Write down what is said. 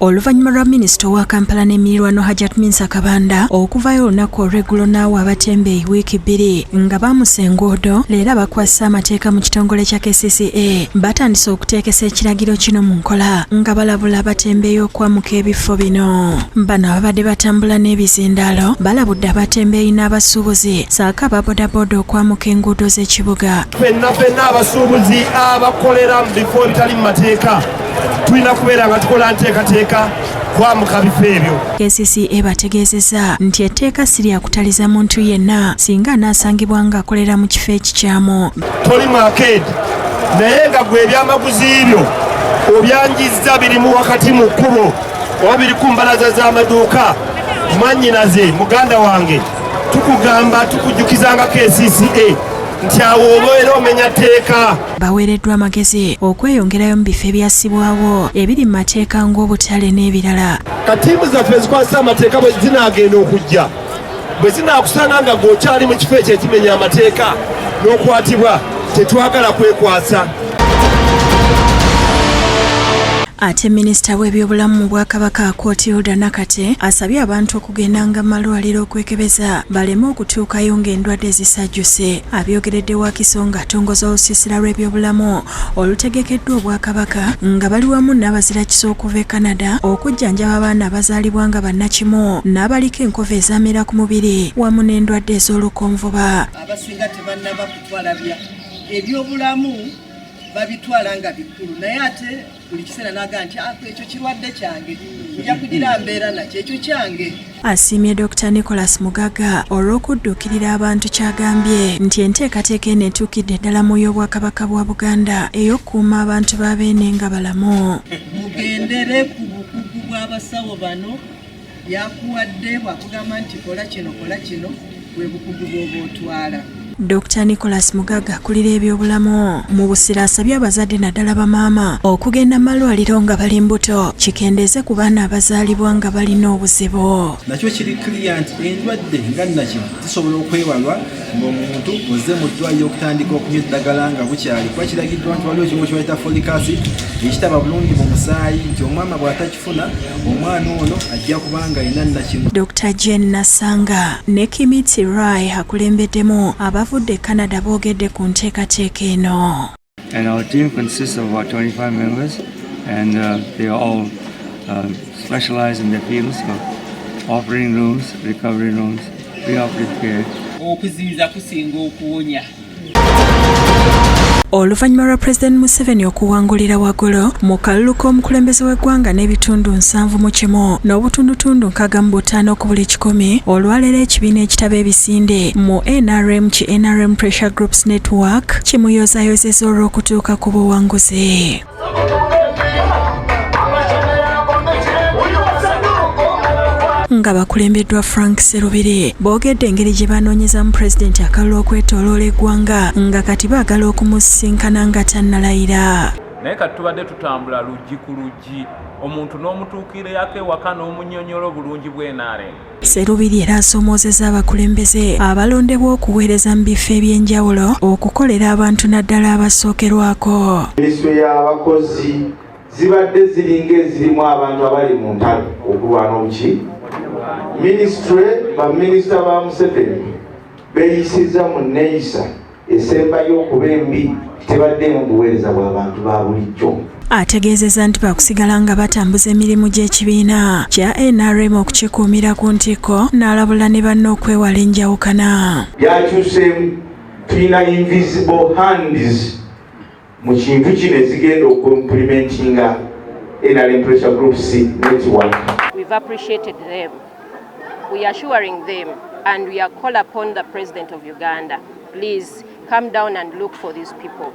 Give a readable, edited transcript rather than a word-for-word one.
Oluvannyuma lwa minisita wa Kampala n'Emiriraano Hajat Minsa Kabanda okuvayo olunaku olw'eggulo n'awa abatembeeyi wiiki 2 nga baamusa enguudo, leero abakwasisa amateeka mu kitongole kya KCCA batandise okuteekesa ekiragiro kino mu nkola nga balabula abatembeeyi okwamuka ebifo bino. Bano ababadde batambula n'ebizindaalo balabudde abatembeeyi n'abasuubuzi saako ababoodabooda okwamuka enguudo z'ekibuga. Ffenna abasuubuzi abakolera mu bifo ebitali mu mateeka tulina kubeera nga tukola nteekateeka kwamuka bifo ebyo. KCCA bategeezezza nti etteeka si lya kutaliza muntu yenna singa anaasangibwa ng'akolera mu kifo ekikyamu. Toli market naye nga gwe ebyamaguzi byo obyanjizza birimu wakati mu kkubo oba biri ku mbalaza z'amaduuka, mwannyinaze muganda wange tukugamba tukujjukiza nga KCCA nti awo obeera omenya tteeka. Baweereddwa amagezi okweyongerayo mu bifo ebyassibwawo ebiri mu mateeka ng'obutale n'ebirala. Katiimu zaffe ezikwasa amateeka bwe zinaagenda okujja, bwe zinaakusanga nga g'okyali mu kifo ekyo ekimenya amateeka n'okwatibwa, tetwagala kwekwasa. Ate minisita w'ebyobulamu mu Bwakabaka Hilda Nakate asabye abantu okugendanga mu malwaliro okwekebeza baleme okutuukayo ng'endwadde zisajjuse. Abyogeredde Wakiso ng'atongoza olusiisira lw'ebyobulamu olutegekeddwa Obwakabaka nga bali wamu n'abazirakisa okuva e Canada okujjanjaba abaana abazaalibwa nga bannakimu n'abaliko enkova ezaamera ku mubiri wamu n'endwadde ez'olukonvuba. Abasinga tebannaba kutwalabya ebyobulamu babitwala nga bikulu, naye ate buli kiseera naga nti ekyo kirwadde kyange nja kugira mbeera nakyo ekyo kyange. Asiimye Dr. Nicholas Mugaga olw'okudduukirira abantu ky'agambye nti enteekateeka eno etuukidde ddala mu y'Obwakabaka bwa Buganda ey'okukuuma abantu ba Beene nga balamu. Mugendere ku bukugu bw'abasawo bano yakuwadde bwakugamba nti kola kino bwe bukugu bw'oba otwala. Dr. Nicholas Mugaga akulira ebyobulamu mu Busiro asabye abazadde naddala bamaama okugenda mu malwaliro nga bali mbuto kikendeeze ku baana abazaalibwa nga balina obuzibu. Nakyo kiri clear nti endwadde nga nakyo zisobola okwewalwa ng'omuntu oze mu ddwaliro okutandika okunywa eddagala nga bukyali. Kuba kiragiddwa nti waliwo ekimu kye bayita folic acid ekitaba bulungi mu musaayi nti omwama bw'atakifuna omwana ono ajja kubanga alina nakimu. Dr. Jane Nasanga ne Kimiti Rai akulembeddemu abavudde Canada boogedde ku nteekateeka eno. And our team consists of about 25 members and they are all specialized in their fields of operating rooms, recovery rooms, pre-operative care. Okuziyiza kusinga okuwonya. Oluvannyuma lwa President Museveni okuwangulira waggulu mu kalulu k'omukulembeze w'eggwanga n'ebitundu 71 n'obutundutundu 65 ku buli 100 olwaleero ekibiina ekitaba ebisinde mu NRM ki NRM Pressure Groups Network kimuyozayozeza olw'okutuuka ku buwanguzi. Nga bakulembeddwa Frank Serubiri boogedde engeri gye banoonyezamu pulezidenti akalulu okwetooloola eggwanga nga kati baagala okumusisinkana nga tannalayira. Naye kati tubadde tutambula luggi ku luggi omuntu n'omutuukire yako ewaka n'omunnyonnyola obulungi bw'enaare. Serubiri era asomoozezza abakulembeze abalondebwa okuweereza mu bifo eby'enjawulo okukolera abantu naddala abasookerwako. Minisitule y'abakozi zibadde ziringa ezirimu abantu abali mu ntalo okulwana obuki. Minisitule baminisita ba Museveni beeyisiza mu neeyisa esembayo okuba embi tebaddemu buweereza bw'abantu ba bulijjo. Ategeezezza nti bakusigala nga batambuza emirimu gy'ekibiina kya NRM okukikuumira ku ntikko n'alabula ne banne okwewala enjawukana. Byakyuseemu tulina invisible hands mu kintu kino ezigenda okuimplementinga NRM Pressure Groups Network. We've appreciated them. We are assuring them and we are call upon the President of Uganda, please come down and look for these people.